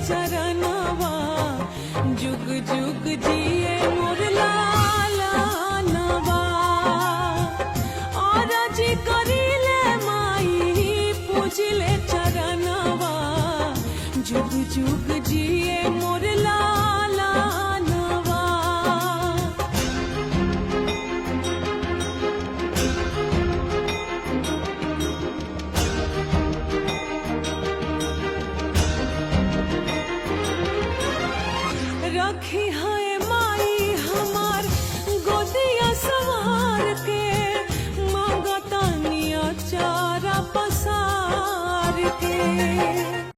चरणवा जुग जुग जिए मोर लालनवा और जी करिले माई पूजिले चरणवा जुग जुग जी